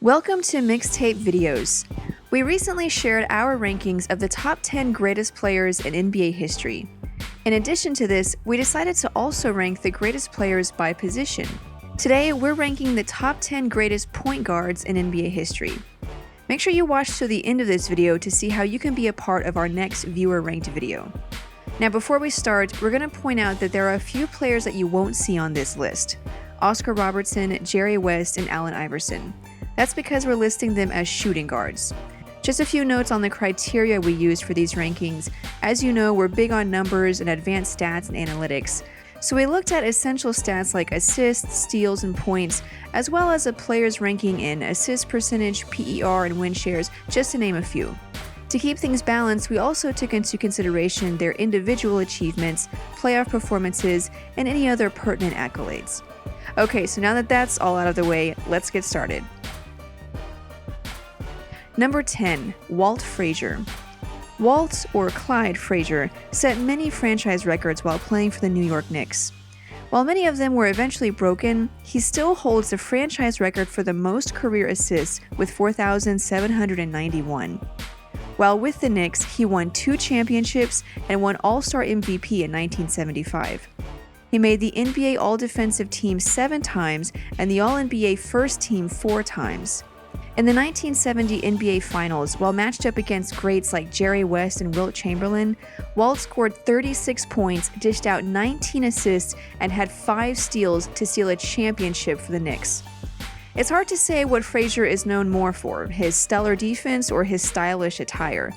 Welcome to Mixtape Videos. We recently shared our rankings of the top 10 greatest players in NBA history. In addition to this, we decided to also rank the greatest players by position. Today, we're ranking the top 10 greatest point guards in NBA history. Make sure you watch to the end of this video to see how you can be a part of our next viewer-ranked video. Now, before we start, we're going to point out that there are a few players that you won't see on this list: Oscar Robertson, Jerry West, and Allen Iverson. That's because we're listing them as shooting guards. Just a few notes on the criteria we used for these rankings. As you know, we're big on numbers and advanced stats and analytics. So we looked at essential stats like assists, steals, and points, as well as a player's ranking in assist percentage, PER, and win shares, just to name a few. To keep things balanced, we also took into consideration their individual achievements, playoff performances, and any other pertinent accolades. Okay, so now that that's all out of the way, let's get started. Number 10. Walt Frazier. Walt, or Clyde Frazier, set many franchise records while playing for the New York Knicks. While many of them were eventually broken, he still holds the franchise record for the most career assists with 4,791. While with the Knicks, he won 2 championships and won All-Star MVP in 1975. He made the NBA All-Defensive Team 7 times and the All-NBA First Team 4 times. In the 1970 NBA Finals, while matched up against greats like Jerry West and Wilt Chamberlain, Walt scored 36 points, dished out 19 assists, and had 5 steals to seal a championship for the Knicks. It's hard to say what Frazier is known more for, his stellar defense or his stylish attire.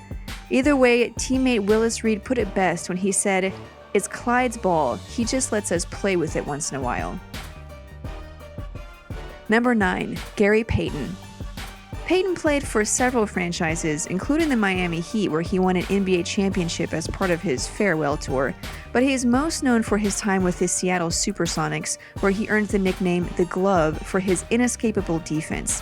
Either way, teammate Willis Reed put it best when he said, "It's Clyde's ball, he just lets us play with it once in a while." Number 9. Gary Payton. Payton played for several franchises, including the Miami Heat, where he won an NBA championship as part of his farewell tour, but he is most known for his time with the Seattle Supersonics, where he earned the nickname The Glove for his inescapable defense.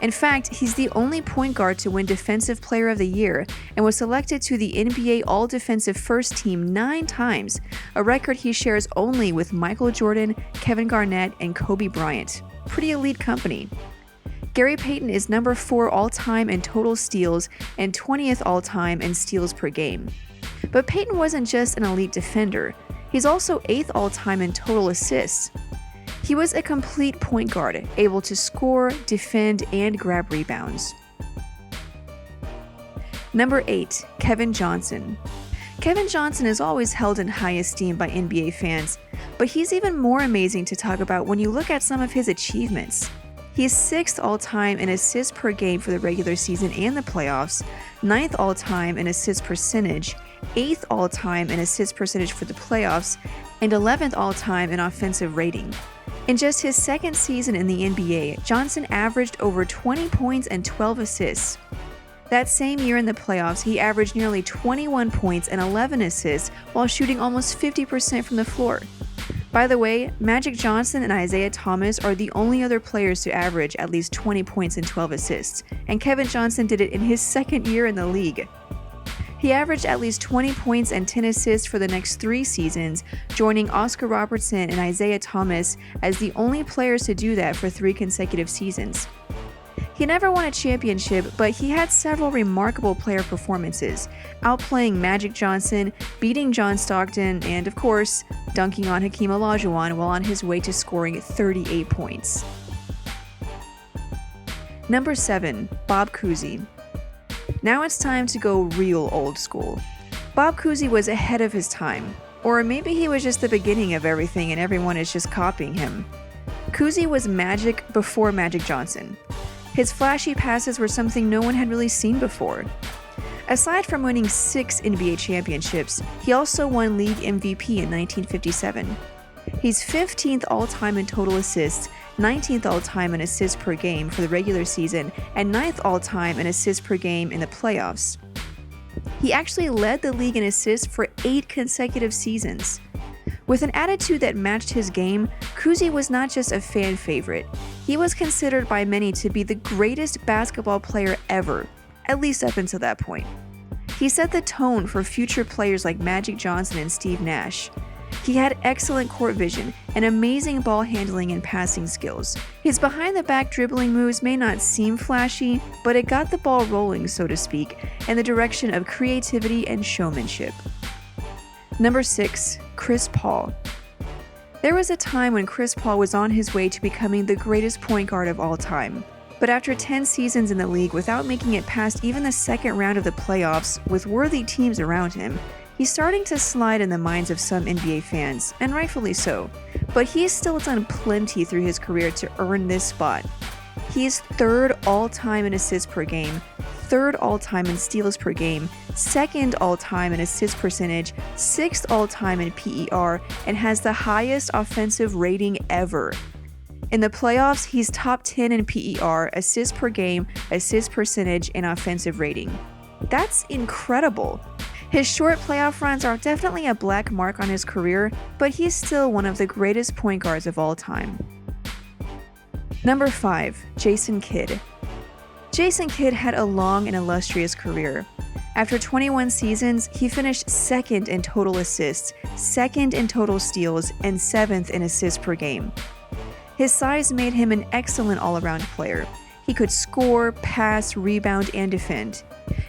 In fact, he's the only point guard to win Defensive Player of the Year and was selected to the NBA All-Defensive First Team 9 times, a record he shares only with Michael Jordan, Kevin Garnett, and Kobe Bryant. Pretty elite company. Gary Payton is number 4 all-time in total steals and 20th all-time in steals per game. But Payton wasn't just an elite defender, he's also 8th all-time in total assists. He was a complete point guard, able to score, defend, and grab rebounds. Number 8. Kevin Johnson. Kevin Johnson is always held in high esteem by NBA fans, but he's even more amazing to talk about when you look at some of his achievements. He is 6th all-time in assists per game for the regular season and the playoffs, 9th all-time in assists percentage, 8th all-time in assists percentage for the playoffs, and 11th all-time in offensive rating. In just his second season in the NBA, Johnson averaged over 20 points and 12 assists. That same year in the playoffs, he averaged nearly 21 points and 11 assists while shooting almost 50% from the floor. By the way, Magic Johnson and ISIAH Thomas are the only other players to average at least 20 points and 12 assists, and Kevin Johnson did it in his second year in the league. He averaged at least 20 points and 10 assists for the next 3 seasons, joining Oscar Robertson and ISIAH Thomas as the only players to do that for 3 consecutive seasons. He never won a championship, but he had several remarkable player performances, outplaying Magic Johnson, beating John Stockton, and of course, dunking on Hakeem Olajuwon while on his way to scoring 38 points. Number 7. Bob Cousy. Now it's time to go real old school. Bob Cousy was ahead of his time, or maybe he was just the beginning of everything and everyone is just copying him. Cousy was Magic before Magic Johnson. His flashy passes were something no one had really seen before. Aside from winning 6 NBA championships, he also won League MVP in 1957. He's 15th all-time in total assists, 19th all-time in assists per game for the regular season, and 9th all-time in assists per game in the playoffs. He actually led the league in assists for 8 consecutive seasons. With an attitude that matched his game, Cousy was not just a fan favorite. He was considered by many to be the greatest basketball player ever, at least up until that point. He set the tone for future players like Magic Johnson and Steve Nash. He had excellent court vision and amazing ball handling and passing skills. His behind-the-back dribbling moves may not seem flashy, but it got the ball rolling, so to speak, in the direction of creativity and showmanship. Number 6. Chris Paul. There was a time when Chris Paul was on his way to becoming the greatest point guard of all time. But after 10 seasons in the league without making it past even the second round of the playoffs with worthy teams around him, he's starting to slide in the minds of some NBA fans, and rightfully so. But he's still done plenty through his career to earn this spot. He is 3rd all-time in assists per game, 3rd all-time in steals per game, 2nd all-time in assist percentage, 6th all-time in PER, and has the highest offensive rating ever. In the playoffs, he's top 10 in PER, assists per game, assist percentage, and offensive rating. That's incredible. His short playoff runs are definitely a black mark on his career, but he's still one of the greatest point guards of all time. Number 5. Jason Kidd. Jason Kidd had a long and illustrious career. After 21 seasons, he finished 2nd in total assists, 2nd in total steals, and 7th in assists per game. His size made him an excellent all-around player. He could score, pass, rebound, and defend.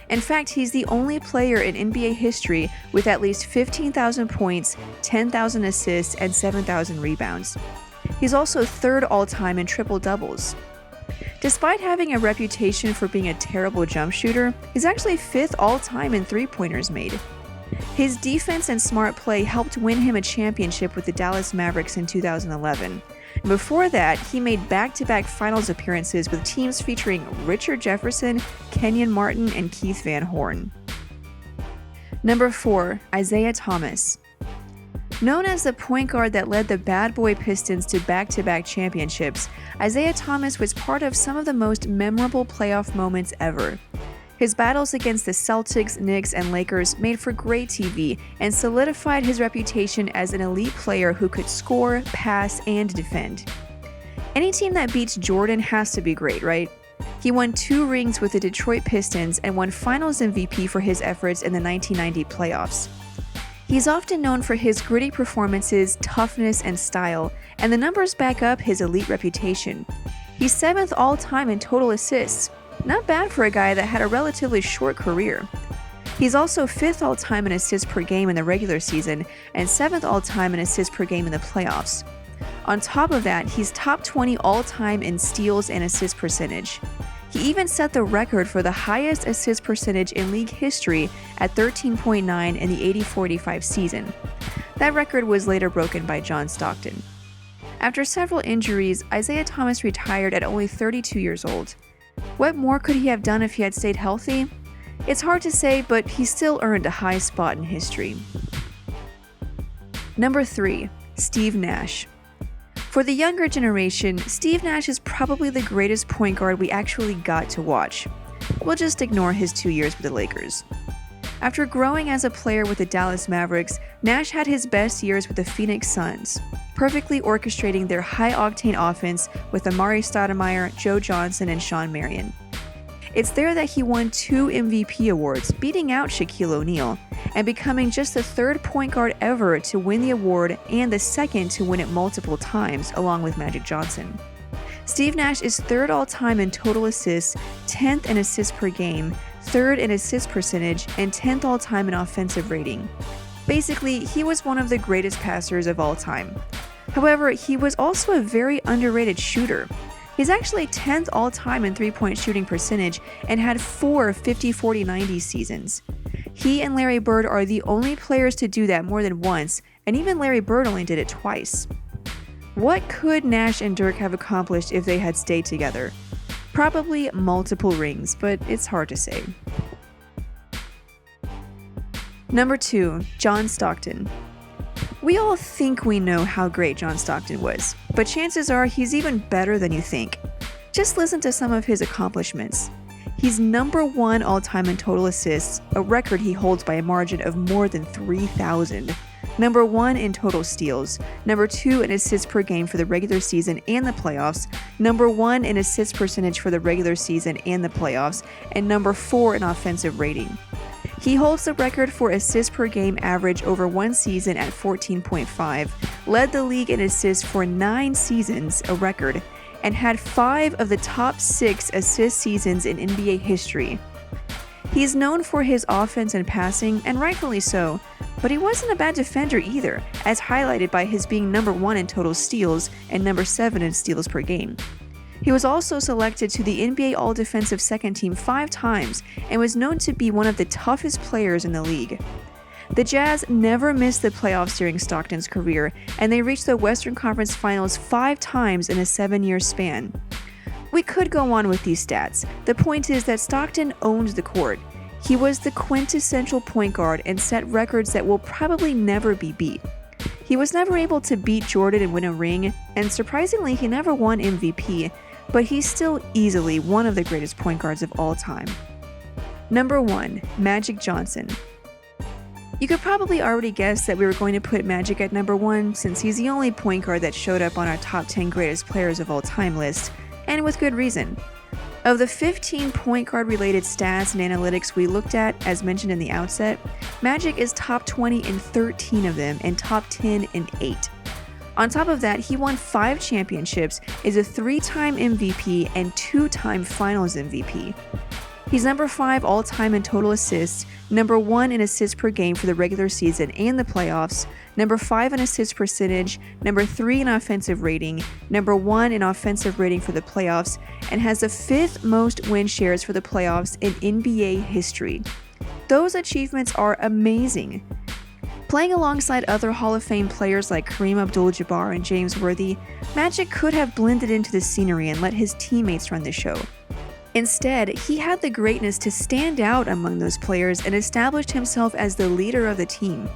In fact, he's the only player in NBA history with at least 15,000 points, 10,000 assists, and 7,000 rebounds. He's also 3rd all-time in triple-doubles. Despite having a reputation for being a terrible jump shooter, he's actually 5th all-time in three-pointers made. His defense and smart play helped win him a championship with the Dallas Mavericks in 2011. Before that, he made back-to-back finals appearances with teams featuring Richard Jefferson, Kenyon Martin, and Keith Van Horn. Number 4. Isiah Thomas. Known as the point guard that led the Bad Boy Pistons to back-to-back championships, Isiah Thomas was part of some of the most memorable playoff moments ever. His battles against the Celtics, Knicks, and Lakers made for great TV and solidified his reputation as an elite player who could score, pass, and defend. Any team that beats Jordan has to be great, right? He won 2 rings with the Detroit Pistons and won Finals MVP for his efforts in the 1990 playoffs. He's often known for his gritty performances, toughness, and style, and the numbers back up his elite reputation. He's 7th all-time in total assists. Not bad for a guy that had a relatively short career. He's also 5th all-time in assists per game in the regular season and 7th all-time in assists per game in the playoffs. On top of that, he's top 20 all-time in steals and assist percentage. He even set the record for the highest assist percentage in league history at 13.9 in the 80-45 season. That record was later broken by John Stockton. After several injuries, Isiah Thomas retired at only 32 years old. What more could he have done if he had stayed healthy? It's hard to say, but he still earned a high spot in history. Number 3. Steve Nash. For the younger generation, Steve Nash is probably the greatest point guard we actually got to watch. We'll just ignore his 2 years with the Lakers. After growing as a player with the Dallas Mavericks, Nash had his best years with the Phoenix Suns, perfectly orchestrating their high-octane offense with Amari Stoudemire, Joe Johnson, and Shawn Marion. It's there that he won 2 MVP awards, beating out Shaquille O'Neal, and becoming just the 3rd point guard ever to win the award and the 2nd to win it multiple times, along with Magic Johnson. Steve Nash is 3rd all-time in total assists, 10th in assists per game, 3rd in assist percentage, and 10th all-time in offensive rating. Basically, he was one of the greatest passers of all time. However, he was also a very underrated shooter. He's actually 10th all-time in three-point shooting percentage and had 4 50-40-90 seasons. He and Larry Bird are the only players to do that more than once, and even Larry Bird only did it twice. What could Nash and Dirk have accomplished if they had stayed together? Probably multiple rings, but it's hard to say. Number 2. John Stockton. We all think we know how great John Stockton was, but chances are he's even better than you think. Just listen to some of his accomplishments. He's number 1 all-time in total assists, a record he holds by a margin of more than 3,000. Number 1 in total steals, number 2 in assists per game for the regular season and the playoffs, number 1 in assist percentage for the regular season and the playoffs, and number 4 in offensive rating. He holds the record for assists per game average over one season at 14.5, led the league in assists for 9 seasons, a record, and had 5 of the top 6 assist seasons in NBA history. He's known for his offense and passing, and rightfully so, but he wasn't a bad defender either, as highlighted by his being number 1 in total steals and number 7 in steals per game. He was also selected to the NBA All-Defensive Second Team 5 times and was known to be one of the toughest players in the league. The Jazz never missed the playoffs during Stockton's career, and they reached the Western Conference Finals 5 times in a 7-year span. We could go on with these stats. The point is that Stockton owned the court. He was the quintessential point guard and set records that will probably never be beat. He was never able to beat Jordan and win a ring, and surprisingly, he never won MVP, but he's still easily one of the greatest point guards of all time. Number 1. Magic Johnson. You could probably already guess that we were going to put Magic at number 1 since he's the only point guard that showed up on our top 10 greatest players of all time list, and with good reason. Of the 15 point guard related stats and analytics we looked at, as mentioned in the outset, Magic is top 20 in 13 of them and top 10 in 8. On top of that, he won 5 championships, is a 3-time MVP and 2-time Finals MVP. He's number 5 all-time in total assists, number 1 in assists per game for the regular season and the playoffs, number 5 in assist percentage, number 3 in offensive rating, number 1 in offensive rating for the playoffs, and has the 5th most win shares for the playoffs in NBA history. Those achievements are amazing. Playing alongside other Hall of Fame players like Kareem Abdul-Jabbar and James Worthy, Magic could have blended into the scenery and let his teammates run the show. Instead, he had the greatness to stand out among those players and established himself as the leader of the team.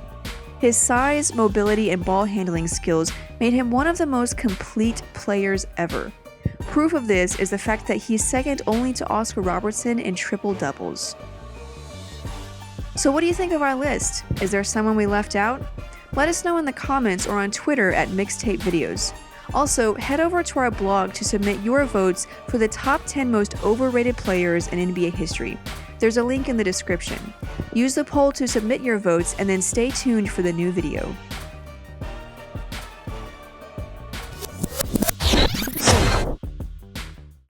His size, mobility, and ball handling skills made him one of the most complete players ever. Proof of this is the fact that he's second only to Oscar Robertson in triple-doubles. So what do you think of our list? Is there someone we left out? Let us know in the comments or on Twitter at Mixtape Videos. Also, head over to our blog to submit your votes for the top 10 most overrated players in NBA history. There's a link in the description. Use the poll to submit your votes and then stay tuned for the new video.